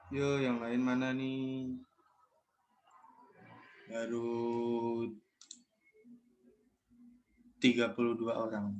Yo, yang lain mana nih? Baru 32 orang.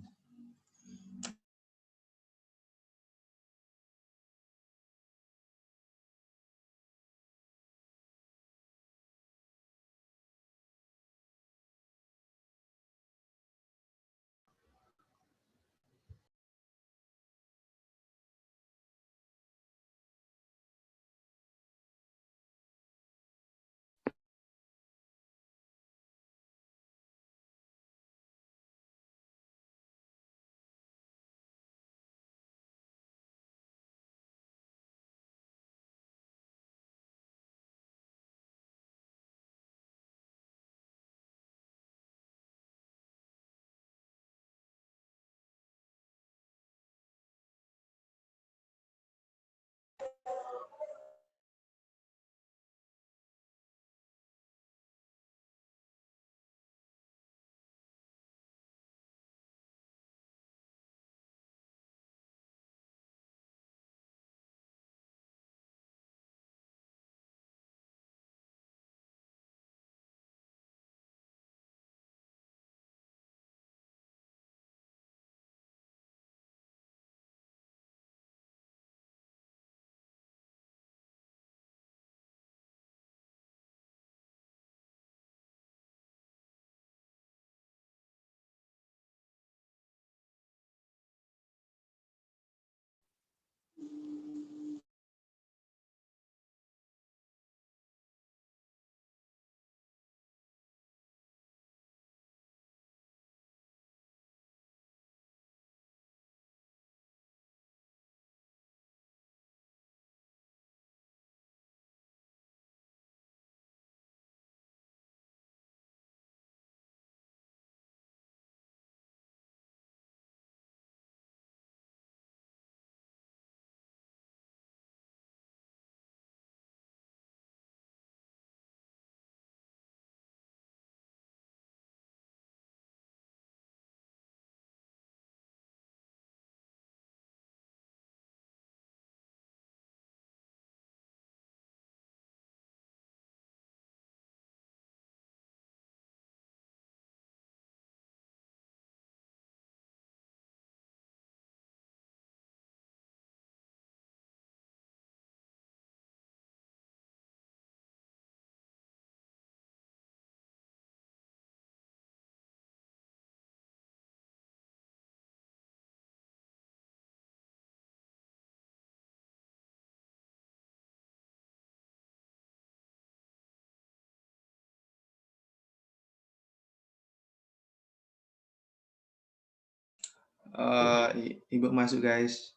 Ibu masuk guys.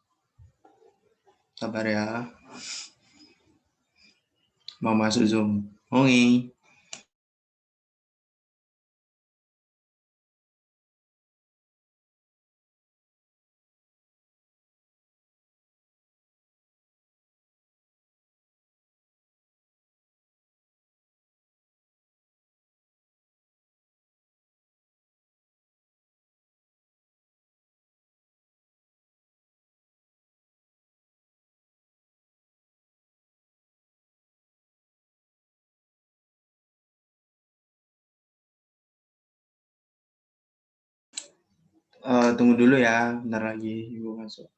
Sabar ya. Mau masuk Zoom. Ongi. Tunggu dulu ya, bentar lagi Ibu masuk.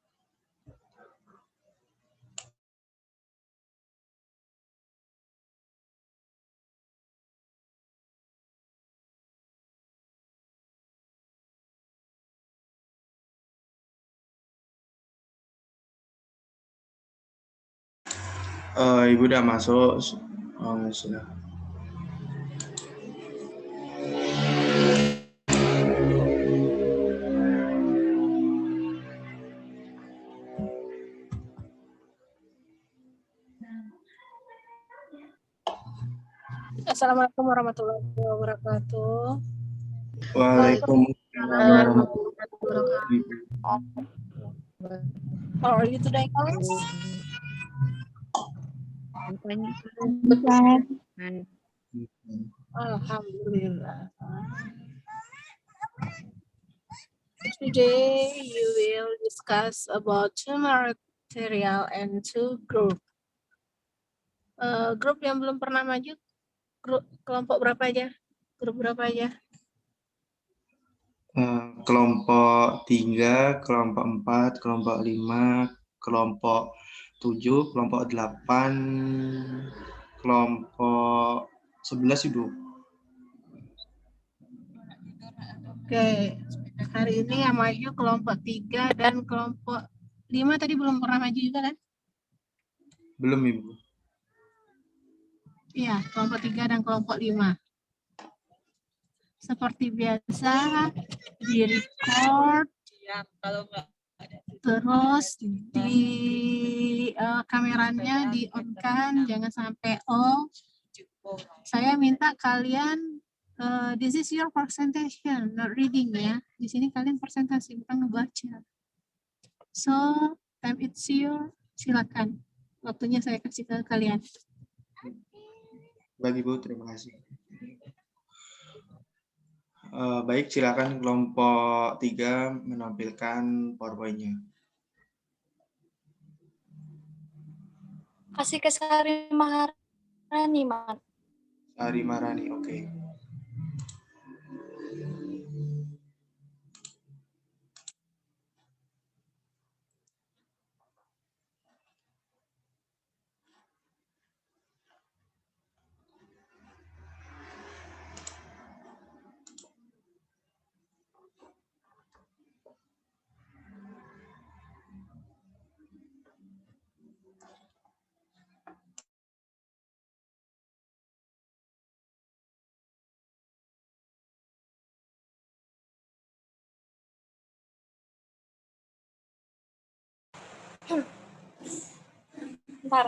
Ibu udah masuk. Oh, sudah. Assalamualaikum warahmatullahi wabarakatuh. Waalaikumsalam warahmatullahi wabarakatuh. How are you today, guys? Alhamdulillah. Today you will discuss about two material and two group. Grup yang belum pernah maju, grup kelompok berapa aja? Grup berapa aja? Kelompok 3, kelompok 4, kelompok 5, kelompok 7, kelompok 8, kelompok 11 Ibu. Oke, hari ini yang maju kelompok 3 dan kelompok 5 tadi belum pernah maju juga kan? Belum Ibu. Iya, kelompok 3 dan kelompok 5. Seperti biasa, di-record, terus di kameranya di-on-kan, jangan sampai off. Saya minta kalian, this is your presentation, not reading ya. Di sini kalian presentasi, bukan ngebaca. So, time it's your, silakan. Waktunya saya kasih ke kalian. Bagi Bu, terima kasih. Baik, silakan kelompok 3 menampilkan PowerPoint-nya. Kasih ke Sari Maharani, Mat. Sari Marani, oke. Bentar.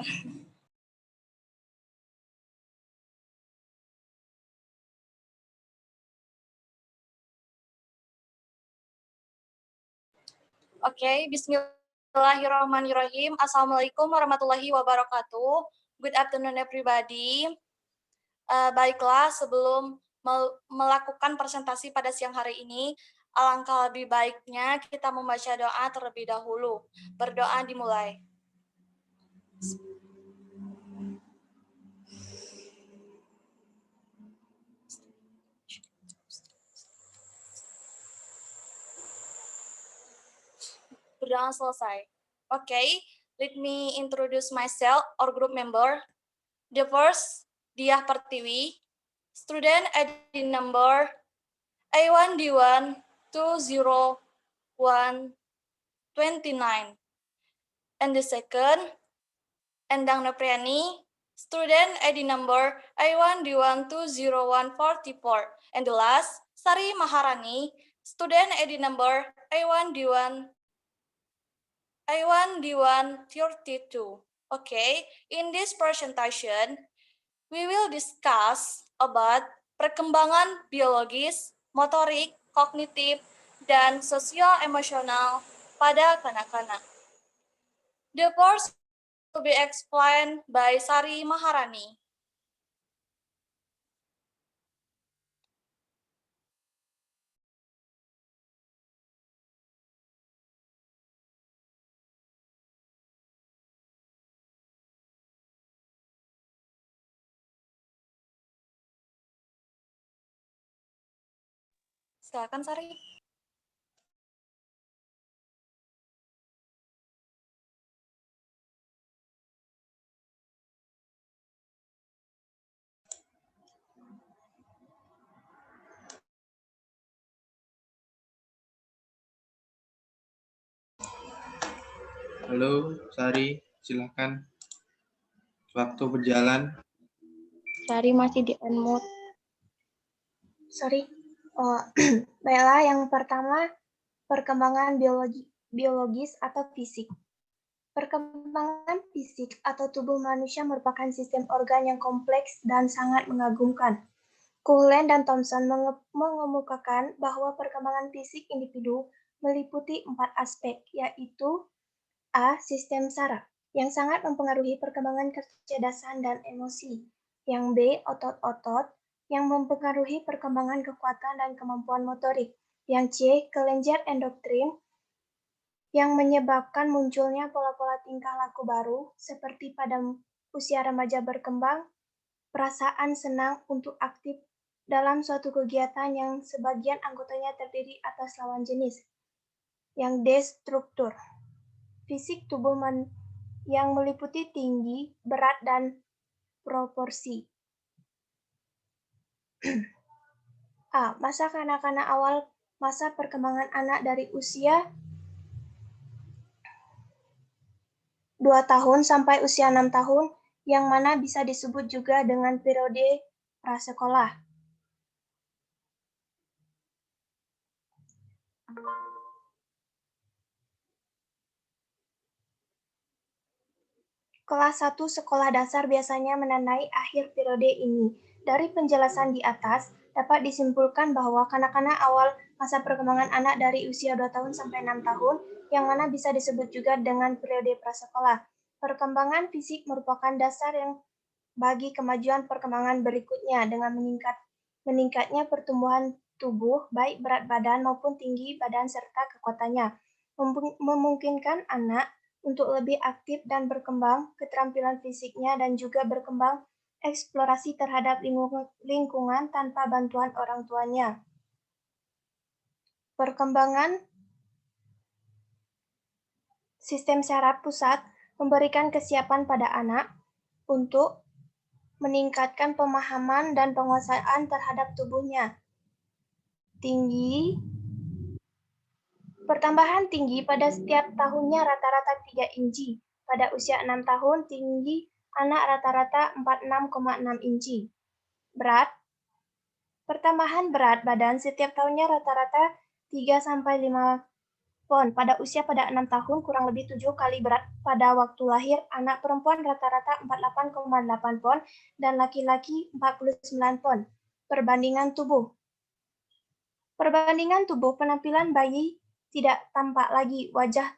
Oke, bismillahirrahmanirrahim. Assalamualaikum warahmatullahi wabarakatuh. Good afternoon everybody. Baiklah, sebelum melakukan presentasi pada siang hari ini, alangkah lebih baiknya kita membaca doa terlebih dahulu. Berdoa dimulai. Berdoa selesai. Okay, let me introduce myself or group member. The first, Diah Pertiwi, student ID number A1D1 20129. And the second, Endang Nopriani, student ID number A1D1 20144. And the last, Sari Maharani, student ID number A1, A1, D1, 32. Okay, in this presentation, we will discuss about perkembangan biologis, motorik, kognitif, dan sosio-emosional pada kanak-kanak. The course will be explained by Sari Maharani. Silakan Sari. Halo, Sari, silakan. Waktu berjalan. Sari masih di unmute. Sorry. Baiklah, yang pertama, perkembangan biologis atau fisik. Perkembangan fisik atau tubuh manusia merupakan sistem organ yang kompleks dan sangat mengagumkan. Cullen dan Thomson mengemukakan bahwa perkembangan fisik individu meliputi 4 aspek, yaitu A. Sistem saraf, yang sangat mempengaruhi perkembangan kecerdasan dan emosi. Yang B. Otot-otot, yang mempengaruhi perkembangan kekuatan dan kemampuan motorik. Yang C. Kelenjar endokrin, yang menyebabkan munculnya pola-pola tingkah laku baru, seperti pada usia remaja berkembang, perasaan senang untuk aktif dalam suatu kegiatan yang sebagian anggotanya terdiri atas lawan jenis. Yang D. Struktur. Fisik tubuh yang meliputi tinggi, berat, dan proporsi. A. Masa kanak-kanak awal masa perkembangan anak dari usia 2 tahun sampai usia 6 tahun, yang mana bisa disebut juga dengan periode prasekolah. Kelas 1 sekolah dasar biasanya menandai akhir periode ini. Dari penjelasan di atas, dapat disimpulkan bahwa kanak-kanak awal masa perkembangan anak dari usia 2 tahun sampai 6 tahun, yang mana bisa disebut juga dengan periode prasekolah. Perkembangan fisik merupakan dasar yang bagi kemajuan perkembangan berikutnya dengan meningkatnya pertumbuhan tubuh, baik berat badan maupun tinggi badan serta kekuatannya, memungkinkan anak untuk lebih aktif dan berkembang keterampilan fisiknya dan juga berkembang eksplorasi terhadap lingkungan tanpa bantuan orang tuanya. Perkembangan sistem saraf pusat memberikan kesiapan pada anak untuk meningkatkan pemahaman dan penguasaan terhadap tubuhnya. Pertambahan tinggi pada setiap tahunnya rata-rata 3 inci. Pada usia 6 tahun, tinggi anak rata-rata 46,6 inci. Berat. Pertambahan berat badan setiap tahunnya rata-rata 3-5 pon. Pada 6 tahun, kurang lebih 7 kali berat pada waktu lahir. Anak perempuan rata-rata 48,8 pon dan laki-laki 49 pon. Perbandingan tubuh. Perbandingan tubuh, penampilan bayi tidak tampak lagi, wajah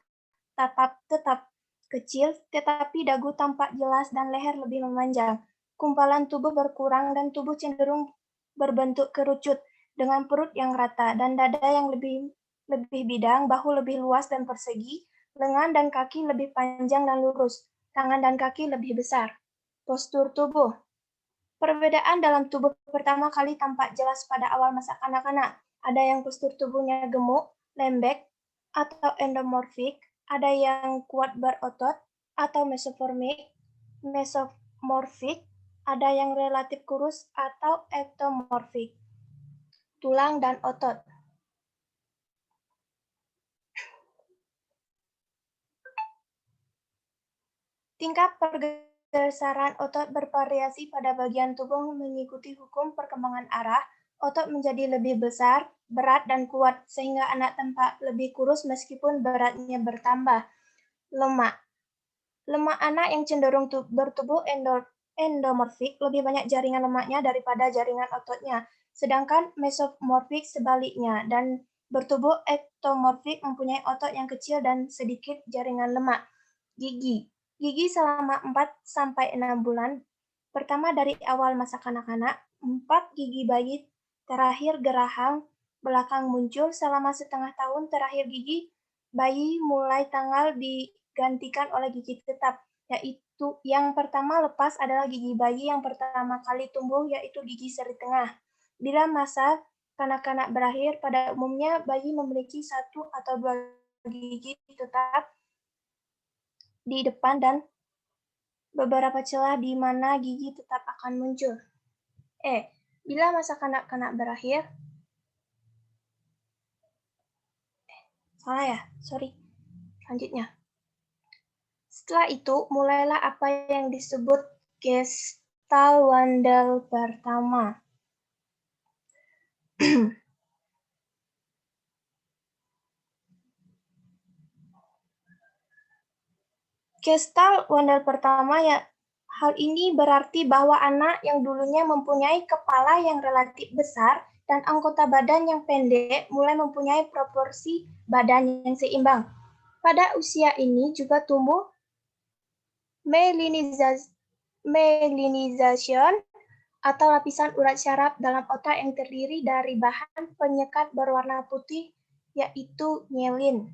tetap kecil, tetapi dagu tampak jelas dan leher lebih memanjang. Kumpalan tubuh berkurang dan tubuh cenderung berbentuk kerucut dengan perut yang rata dan dada yang lebih bidang, bahu lebih luas dan persegi, lengan dan kaki lebih panjang dan lurus, tangan dan kaki lebih besar. Postur tubuh. Perbedaan dalam tubuh pertama kali tampak jelas pada awal masa kanak-kanak. Ada yang postur tubuhnya gemuk, lembek, atau endomorfik, ada yang kuat berotot, atau mesomorfik, ada yang relatif kurus, atau ektomorfik. Tulang dan otot. Tingkat pergeseran otot bervariasi pada bagian tubuh mengikuti hukum perkembangan arah, otot menjadi lebih besar, berat, dan kuat, sehingga anak tampak lebih kurus meskipun beratnya bertambah. Lemak. Lemak anak yang cenderung bertubuh endomorfik lebih banyak jaringan lemaknya daripada jaringan ototnya, sedangkan mesomorfik sebaliknya, dan bertubuh ektomorfik mempunyai otot yang kecil dan sedikit jaringan lemak. Gigi. Gigi selama 4-6 bulan pertama dari awal masa kanak-kanak, 4 gigi bayi terakhir geraham belakang muncul. Selama setengah tahun terakhir gigi bayi mulai tanggal digantikan oleh gigi tetap, yaitu yang pertama lepas adalah gigi bayi yang pertama kali tumbuh, yaitu gigi seri tengah. Bila masa kanak-kanak berakhir, pada umumnya bayi memiliki 1 atau 2 gigi tetap di depan dan beberapa celah di mana gigi tetap akan muncul. Bila masa kanak-kanak berakhir, selanjutnya. Setelah itu, mulailah apa yang disebut Gestalt-Wandel pertama. Gestalt-Wandel pertama hal ini berarti bahwa anak yang dulunya mempunyai kepala yang relatif besar dan anggota badan yang pendek mulai mempunyai proporsi badan yang seimbang. Pada usia ini juga tumbuh myelinization atau lapisan urat syaraf dalam otak yang terdiri dari bahan penyekat berwarna putih, yaitu myelin.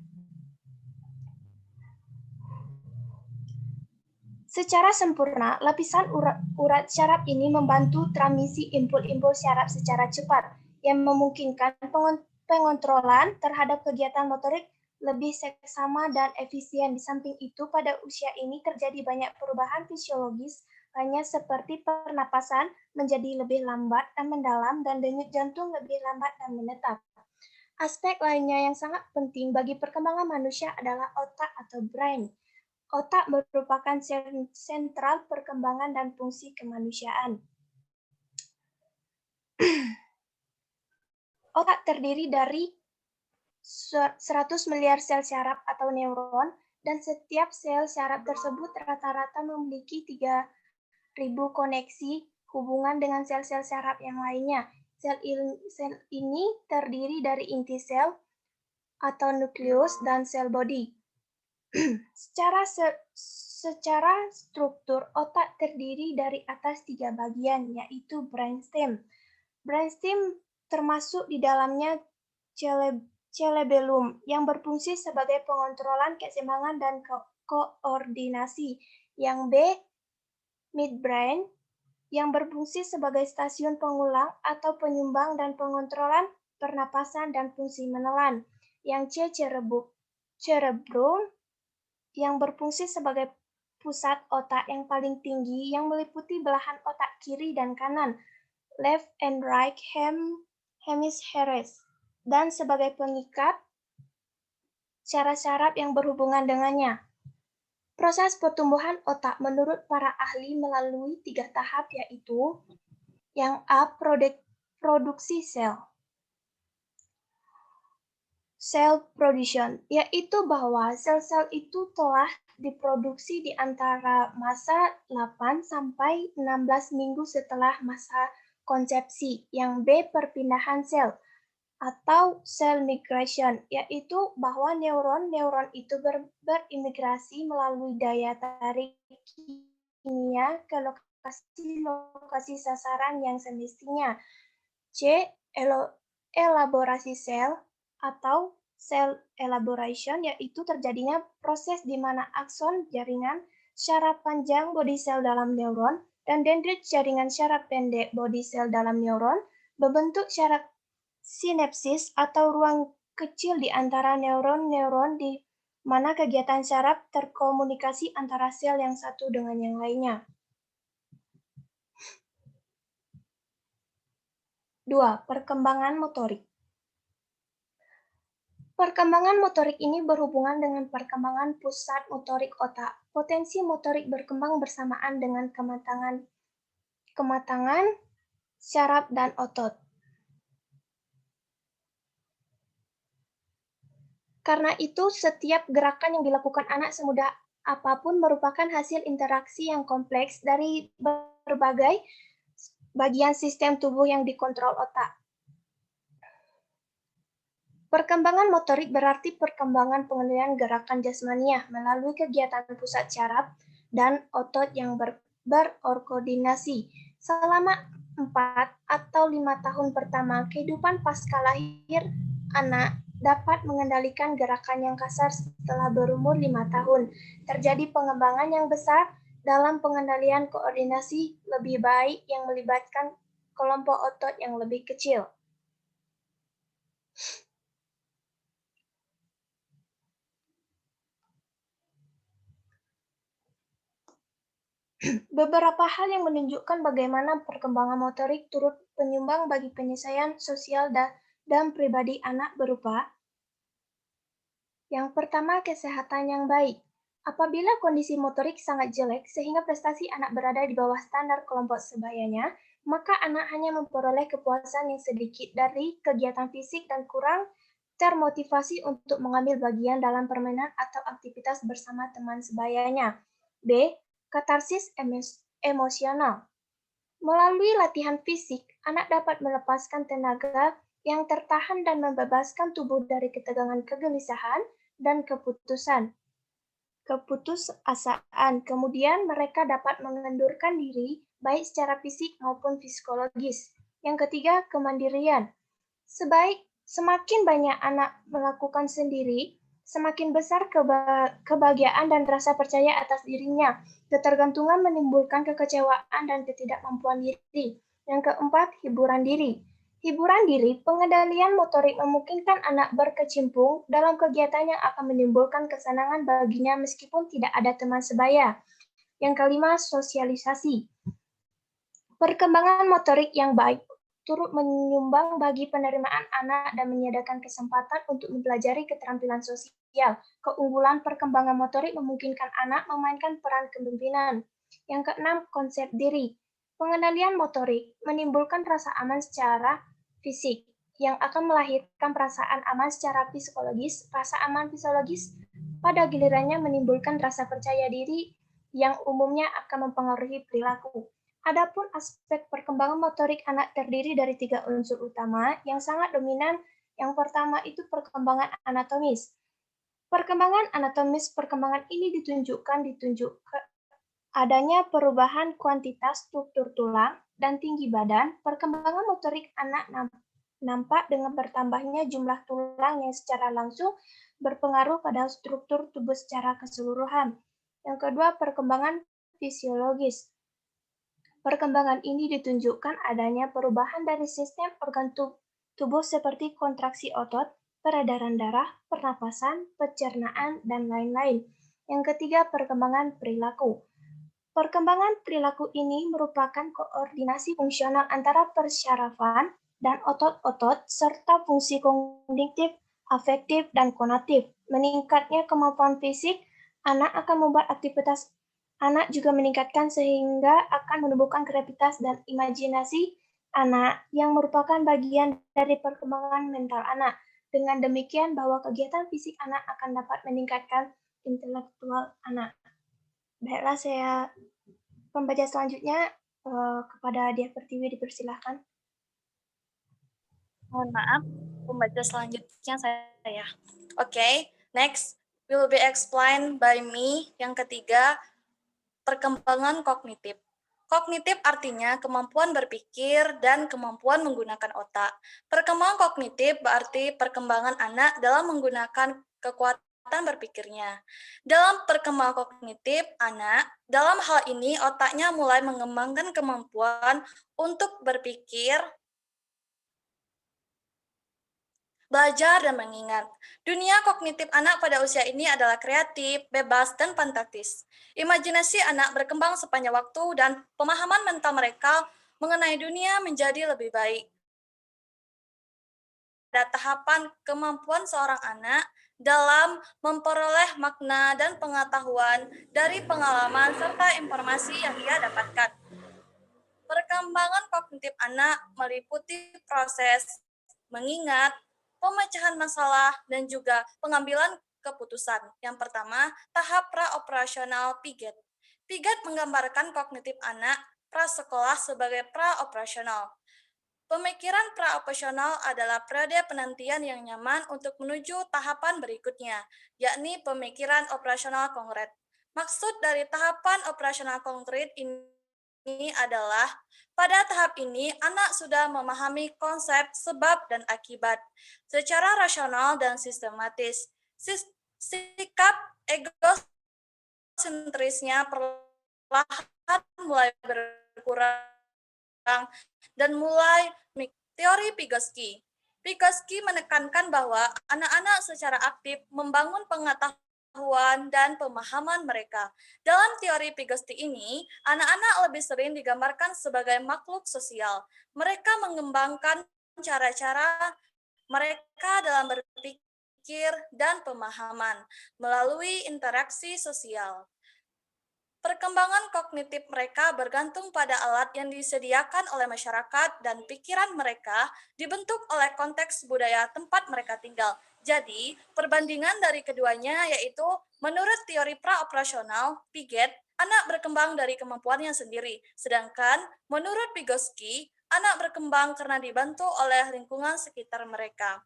Secara sempurna, lapisan urat syaraf ini membantu transmisi impul-impul syaraf secara cepat, yang memungkinkan pengontrolan terhadap kegiatan motorik lebih seksama dan efisien. Di samping itu, pada usia ini terjadi banyak perubahan fisiologis lainnya seperti pernapasan menjadi lebih lambat dan mendalam, dan denyut jantung lebih lambat dan menetap. Aspek lainnya yang sangat penting bagi perkembangan manusia adalah otak atau brain. Otak merupakan sentral perkembangan dan fungsi kemanusiaan. Otak terdiri dari 100 miliar sel syaraf atau neuron, dan setiap sel syaraf tersebut rata-rata memiliki 3.000 koneksi hubungan dengan sel-sel syaraf yang lainnya. Sel ini terdiri dari inti sel atau nukleus dan sel bodi. Secara struktur, otak terdiri dari atas 3 bagian, yaitu brainstem. Brainstem termasuk di dalamnya cerebellum, yang berfungsi sebagai pengontrolan keseimbangan dan koordinasi. Yang B, midbrain, yang berfungsi sebagai stasiun pengulang atau penyumbang dan pengontrolan pernapasan dan fungsi menelan. Yang C, cerebrum, yang berfungsi sebagai pusat otak yang paling tinggi yang meliputi belahan otak kiri dan kanan, left and right hemispheres, dan sebagai pengikat syaraf-syaraf yang berhubungan dengannya. Proses pertumbuhan otak menurut para ahli melalui 3 tahap, yaitu yang A, produksi sel production, yaitu bahwa sel-sel itu telah diproduksi di antara masa 8 sampai 16 minggu setelah masa konsepsi. Yang B, perpindahan sel atau cell migration, yaitu bahwa neuron itu berimigrasi melalui daya tarik kimia ke lokasi sasaran yang semestinya. C, elaborasi sel atau cell elaboration, yaitu terjadinya proses di mana akson jaringan syaraf panjang bodi sel dalam neuron dan dendrit jaringan syaraf pendek bodi sel dalam neuron membentuk syaraf sinapsis atau ruang kecil di antara neuron-neuron di mana kegiatan syaraf terkomunikasi antara sel yang satu dengan yang lainnya. 2. Perkembangan motorik. Perkembangan motorik ini berhubungan dengan perkembangan pusat motorik otak. Potensi motorik berkembang bersamaan dengan kematangan syaraf dan otot. Karena itu, setiap gerakan yang dilakukan anak semudah apapun merupakan hasil interaksi yang kompleks dari berbagai bagian sistem tubuh yang dikontrol otak. Perkembangan motorik berarti perkembangan pengendalian gerakan jasmania melalui kegiatan pusat syaraf dan otot yang berkoordinasi. Selama 4 atau 5 tahun pertama kehidupan pasca lahir, anak dapat mengendalikan gerakan yang kasar setelah berumur 5 tahun. Terjadi pengembangan yang besar dalam pengendalian koordinasi lebih baik yang melibatkan kelompok otot yang lebih kecil. Beberapa hal yang menunjukkan bagaimana perkembangan motorik turut penyumbang bagi penyelesaian sosial dan pribadi anak berupa: yang pertama, kesehatan yang baik. Apabila kondisi motorik sangat jelek sehingga prestasi anak berada di bawah standar kelompok sebayanya, maka anak hanya memperoleh kepuasan yang sedikit dari kegiatan fisik dan kurang termotivasi untuk mengambil bagian dalam permainan atau aktivitas bersama teman sebayanya. B. Katarsis emosional. Melalui latihan fisik, anak dapat melepaskan tenaga yang tertahan dan membebaskan tubuh dari ketegangan kegelisahan dan keputusasaan. Kemudian mereka dapat mengendurkan diri baik secara fisik maupun psikologis. Yang ketiga, kemandirian. Semakin banyak anak melakukan sendiri, semakin besar kebahagiaan dan rasa percaya atas dirinya. Ketergantungan menimbulkan kekecewaan dan ketidakmampuan diri. Yang keempat, hiburan diri. Hiburan diri, pengendalian motorik memungkinkan anak berkecimpung dalam kegiatan yang akan menimbulkan kesenangan baginya meskipun tidak ada teman sebaya. Yang kelima, sosialisasi. Perkembangan motorik yang baik turut menyumbang bagi penerimaan anak dan menyediakan kesempatan untuk mempelajari keterampilan sosial. Keunggulan perkembangan motorik memungkinkan anak memainkan peran kepemimpinan. Yang keenam, konsep diri. Pengendalian motorik menimbulkan rasa aman secara fisik yang akan melahirkan perasaan aman secara psikologis. Rasa aman psikologis pada gilirannya menimbulkan rasa percaya diri yang umumnya akan mempengaruhi perilaku. Adapun aspek perkembangan motorik anak terdiri dari 3 unsur utama yang sangat dominan. Yang pertama itu perkembangan anatomis. Perkembangan ini ditunjukkan adanya perubahan kuantitas struktur tulang dan tinggi badan. Perkembangan motorik anak nampak dengan bertambahnya jumlah tulang yang secara langsung berpengaruh pada struktur tubuh secara keseluruhan. Yang kedua, perkembangan fisiologis. Perkembangan ini ditunjukkan adanya perubahan dari sistem organ tubuh seperti kontraksi otot, peredaran darah, pernapasan, pencernaan, dan lain-lain. Yang ketiga, perkembangan perilaku. Perkembangan perilaku ini merupakan koordinasi fungsional antara persyarafan dan otot-otot, serta fungsi kognitif, afektif, dan konatif. Meningkatnya kemampuan fisik, anak juga meningkatkan sehingga akan menumbuhkan kreativitas dan imajinasi anak yang merupakan bagian dari perkembangan mental anak. Dengan demikian bahwa kegiatan fisik anak akan dapat meningkatkan intelektual anak. Baiklah, pembaca selanjutnya kepada Dia Pertiwi dipersilahkan. Mohon maaf, pembaca selanjutnya saya. Oke, next will be explained by me. Yang ketiga, perkembangan kognitif. Kognitif artinya kemampuan berpikir dan kemampuan menggunakan otak. Perkembangan kognitif berarti perkembangan anak dalam menggunakan kekuatan berpikirnya. Dalam perkembangan kognitif anak, dalam hal ini otaknya mulai mengembangkan kemampuan untuk berpikir, belajar, dan mengingat. Dunia kognitif anak pada usia ini adalah kreatif, bebas, dan fantastis. Imajinasi anak berkembang sepanjang waktu dan pemahaman mental mereka mengenai dunia menjadi lebih baik. Pada tahapan kemampuan seorang anak dalam memperoleh makna dan pengetahuan dari pengalaman serta informasi yang ia dapatkan. Perkembangan kognitif anak meliputi proses mengingat, pemecahan masalah, dan juga pengambilan keputusan. Yang pertama, tahap pra-operasional PIGET. PIGET menggambarkan kognitif anak prasekolah sebagai pra-operasional. Pemikiran pra-operasional adalah periode penantian yang nyaman untuk menuju tahapan berikutnya, yakni pemikiran operasional konkret. Maksud dari tahapan operasional konkret ini adalah pada tahap ini anak sudah memahami konsep sebab dan akibat secara rasional dan sistematis. Sikap egosentrisnya perlahan mulai berkurang dan mulai teori Vygotsky. Vygotsky menekankan bahwa anak-anak secara aktif membangun pengetahuan dan pemahaman mereka. Dalam teori Vygotsky ini, anak-anak lebih sering digambarkan sebagai makhluk sosial. Mereka mengembangkan cara-cara mereka dalam berpikir dan pemahaman melalui interaksi sosial. Perkembangan kognitif mereka bergantung pada alat yang disediakan oleh masyarakat dan pikiran mereka dibentuk oleh konteks budaya tempat mereka tinggal. Jadi, perbandingan dari keduanya yaitu menurut teori pra-operasional, PIGET, anak berkembang dari kemampuannya sendiri. Sedangkan menurut Vygotsky, anak berkembang karena dibantu oleh lingkungan sekitar mereka.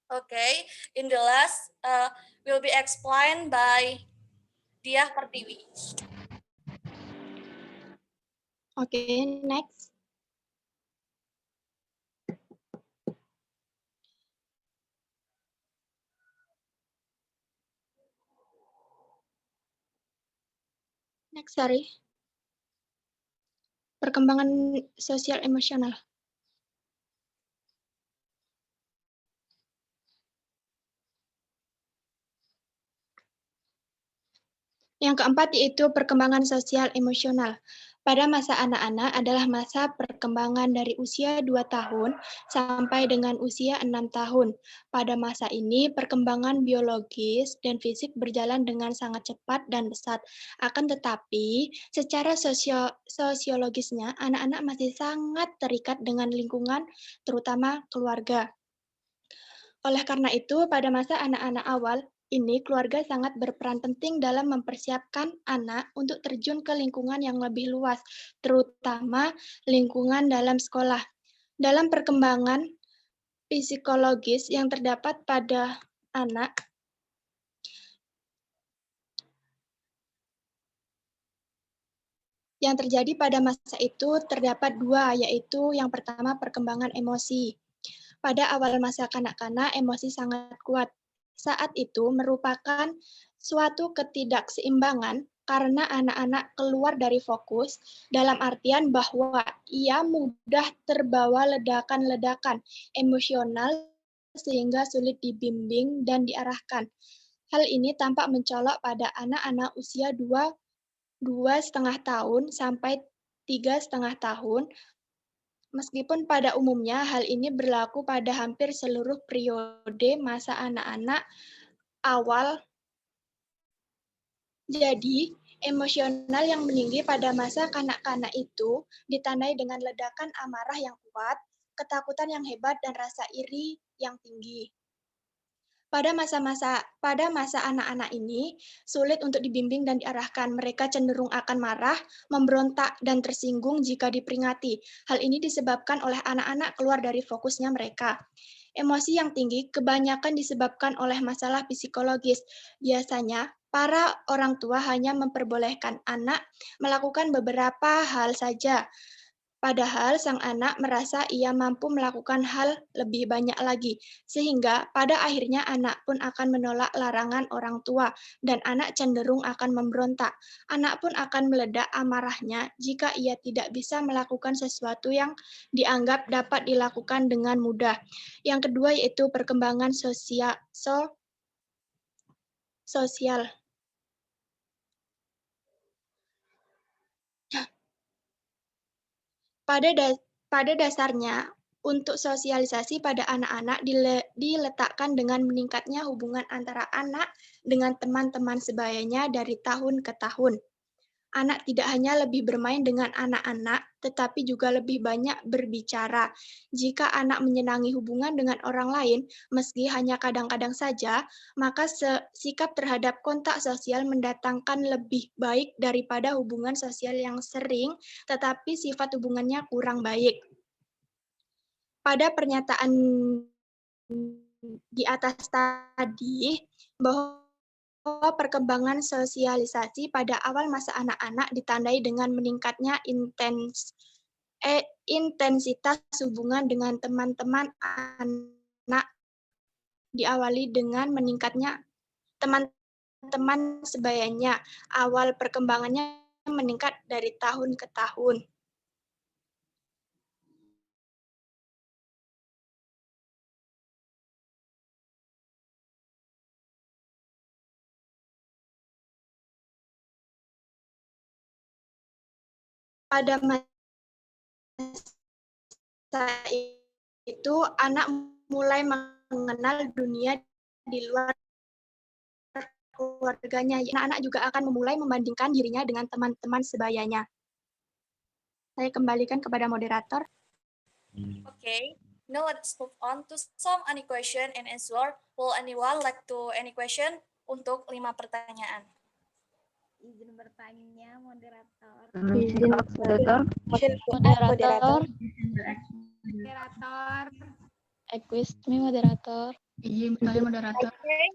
Okay, in the last will be explained by Diah Pertiwi. Okay, next. Next, sorry. Perkembangan sosial emosional. Yang keempat yaitu perkembangan sosial emosional. Pada masa anak-anak adalah masa perkembangan dari usia 2 tahun sampai dengan usia 6 tahun. Pada masa ini, perkembangan biologis dan fisik berjalan dengan sangat cepat dan pesat. Akan tetapi, secara sosiologisnya, anak-anak masih sangat terikat dengan lingkungan, terutama keluarga. Oleh karena itu, pada masa anak-anak awal, ini keluarga sangat berperan penting dalam mempersiapkan anak untuk terjun ke lingkungan yang lebih luas, terutama lingkungan dalam sekolah. Dalam perkembangan psikologis yang terdapat pada anak, yang terjadi pada masa itu terdapat dua, yaitu yang pertama perkembangan emosi. Pada awal masa kanak-kanak, emosi sangat kuat. Saat itu merupakan suatu ketidakseimbangan karena anak-anak keluar dari fokus dalam artian bahwa ia mudah terbawa ledakan-ledakan emosional sehingga sulit dibimbing dan diarahkan. Hal ini tampak mencolok pada anak-anak usia 2,5 tahun sampai 3,5 tahun. Meskipun pada umumnya hal ini berlaku pada hampir seluruh periode masa anak-anak awal. Jadi, emosional yang meninggi pada masa kanak-kanak itu ditandai dengan ledakan amarah yang kuat, ketakutan yang hebat, dan rasa iri yang tinggi. Pada masa anak-anak ini, sulit untuk dibimbing dan diarahkan. Mereka cenderung akan marah, memberontak, dan tersinggung jika diperingati. Hal ini disebabkan oleh anak-anak keluar dari fokusnya mereka. Emosi yang tinggi kebanyakan disebabkan oleh masalah psikologis. Biasanya, para orang tua hanya memperbolehkan anak melakukan beberapa hal saja. Padahal sang anak merasa ia mampu melakukan hal lebih banyak lagi, sehingga pada akhirnya anak pun akan menolak larangan orang tua, dan anak cenderung akan memberontak. Anak pun akan meledak amarahnya jika ia tidak bisa melakukan sesuatu yang dianggap dapat dilakukan dengan mudah. Yang kedua yaitu perkembangan sosial. Pada dasarnya, untuk sosialisasi pada anak-anak diletakkan dengan meningkatnya hubungan antara anak dengan teman-teman sebayanya dari tahun ke tahun. anak tidak hanya lebih bermain dengan anak-anak, tetapi juga lebih banyak berbicara. Jika anak menyenangi hubungan dengan orang lain, meski hanya kadang-kadang saja, maka sikap terhadap kontak sosial mendatangkan lebih baik daripada hubungan sosial yang sering, tetapi sifat hubungannya kurang baik. Pada pernyataan di atas tadi, bahwa perkembangan sosialisasi pada awal masa anak-anak ditandai dengan meningkatnya intensitas hubungan dengan teman-teman anak, diawali dengan meningkatnya teman-teman sebayanya. Awal perkembangannya meningkat dari tahun ke tahun. Pada masa itu, anak mulai mengenal dunia di luar keluarganya. Anak-anak juga akan memulai membandingkan dirinya dengan teman-teman sebayanya. Saya kembalikan kepada moderator. Okay, now let's move on to some any question and answer. Will anyone like to any question untuk 5 pertanyaan? Izin bertanya, moderator. Moderator. Moderator. Excuse me, moderator. Izin bertanya moderator. Okay.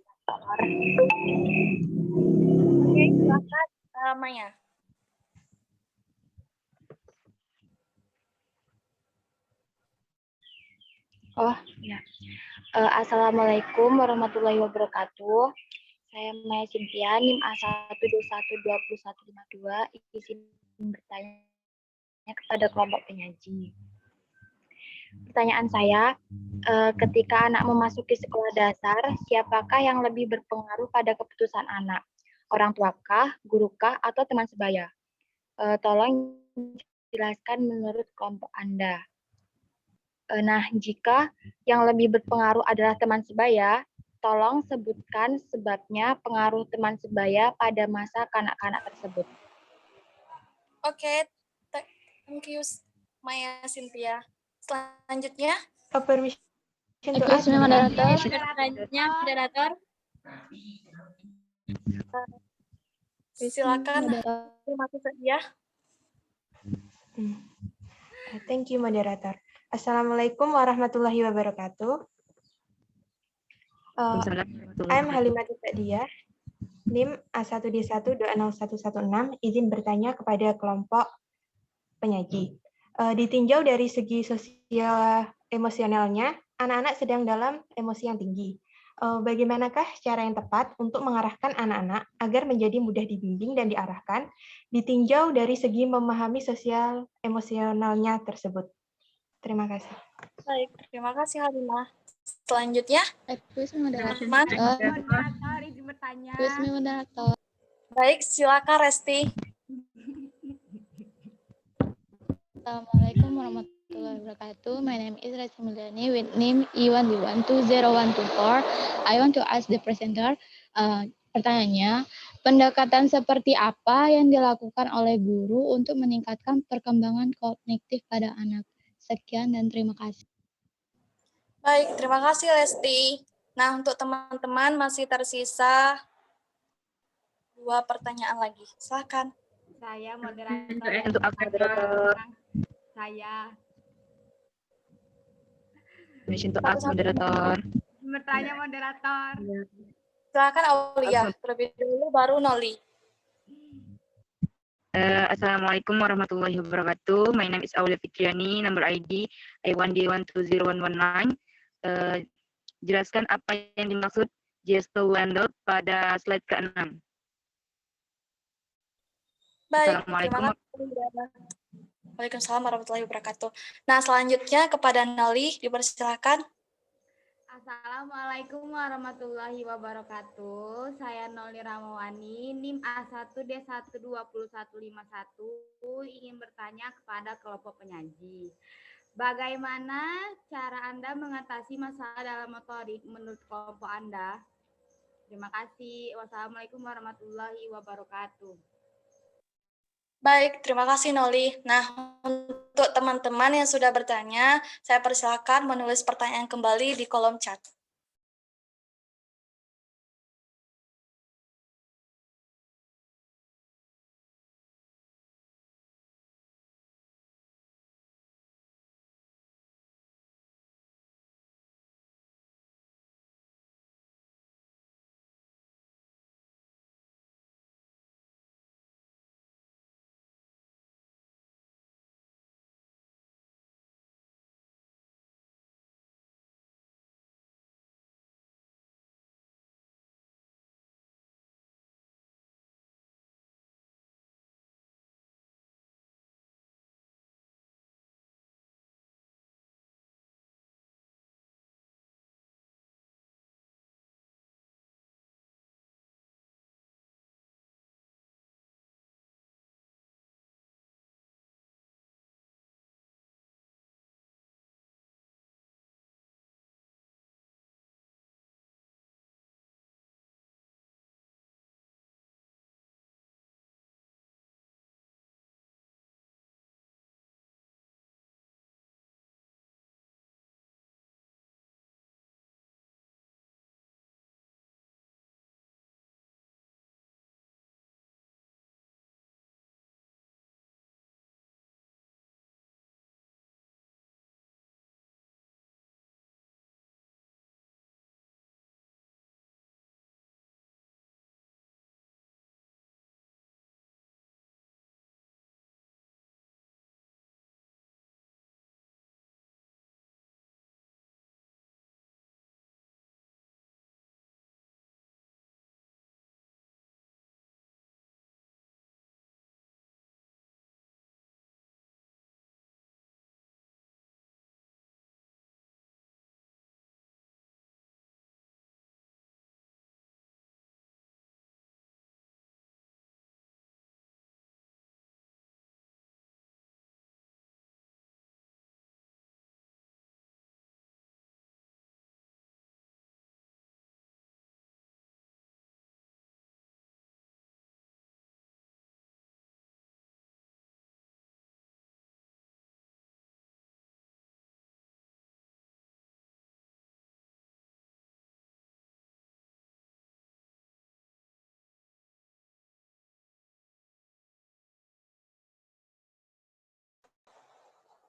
Okay, silakan Maya. Oh, ya. Assalamualaikum warahmatullahi wabarakatuh. Saya Maya Cynthia, NIM A1212152, izin bertanya kepada kelompok penyaji. Pertanyaan saya, ketika anak memasuki sekolah dasar, siapakah yang lebih berpengaruh pada keputusan anak? Orang tuakah, gurukah, atau teman sebaya? Tolong jelaskan menurut kelompok Anda. Nah, jika yang lebih berpengaruh adalah teman sebaya, tolong sebutkan sebabnya pengaruh teman sebaya pada masa kanak-kanak tersebut. Oke, thank you Maya Cynthia. Selanjutnya, Permission to Excuse ask, me, moderator. moderator. Silakan. Terima kasih ya. Thank you, moderator. Assalamualaikum warahmatullahi wabarakatuh. I'm Halimah Sa'diyah, NIM A1D1-20116, izin bertanya kepada kelompok penyaji. Ditinjau dari segi sosial emosionalnya, anak-anak sedang dalam emosi yang tinggi. Bagaimanakah cara yang tepat untuk mengarahkan anak-anak agar menjadi mudah dibimbing dan diarahkan, ditinjau dari segi memahami sosial emosionalnya tersebut? Terima kasih. Baik, terima kasih Halimah. Selanjutnya, Excuse me, moderator. Moderator, izin bertanya. Excuse me, moderator. baik, silakan Resti. Assalamualaikum warahmatullahi wabarakatuh. My name is Resti Mulyani with NIM I1D1202124. I want to ask the presenter, pertanyaannya, pendekatan seperti apa yang dilakukan oleh guru untuk meningkatkan perkembangan kognitif pada anak? Sekian dan terima kasih. Baik, terima kasih Resti. Nah, untuk teman-teman masih tersisa 2 pertanyaan lagi. Silakan. Saya moderator. Untuk moderator. Saya. Permission to ask, moderator. Bertanya moderator. Silakan Aulia, terlebih dulu baru Noli. Assalamualaikum warahmatullahi wabarakatuh. My name is Aulia Fitriani, number ID I1D1201119. Jelaskan apa yang dimaksud gesto Wendell pada slide ke-6. Baik, Assalamualaikum. terima kasih. Waalaikumsalam warahmatullahi wabarakatuh. Nah, selanjutnya kepada Noli, dipersilakan. Assalamualaikum warahmatullahi wabarakatuh. Saya Noli Ramawani, NIM A1D12151, ingin bertanya kepada kelompok penyaji. Bagaimana cara Anda mengatasi masalah dalam motorik menurut kelompok Anda? Terima kasih. Wassalamualaikum warahmatullahi wabarakatuh. Baik, terima kasih Noli. Nah, untuk teman-teman yang sudah bertanya, saya persilakan menulis pertanyaan kembali di kolom chat.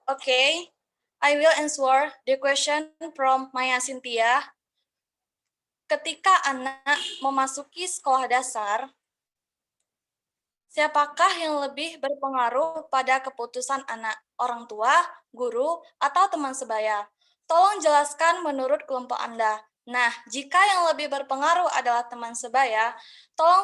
Okay, I will answer the question from Maya Cynthia. Ketika anak memasuki sekolah dasar, siapakah yang lebih berpengaruh pada keputusan anak? Orang tua, guru, atau teman sebaya? Tolong jelaskan menurut kelompok Anda. Nah, jika yang lebih berpengaruh adalah teman sebaya, tolong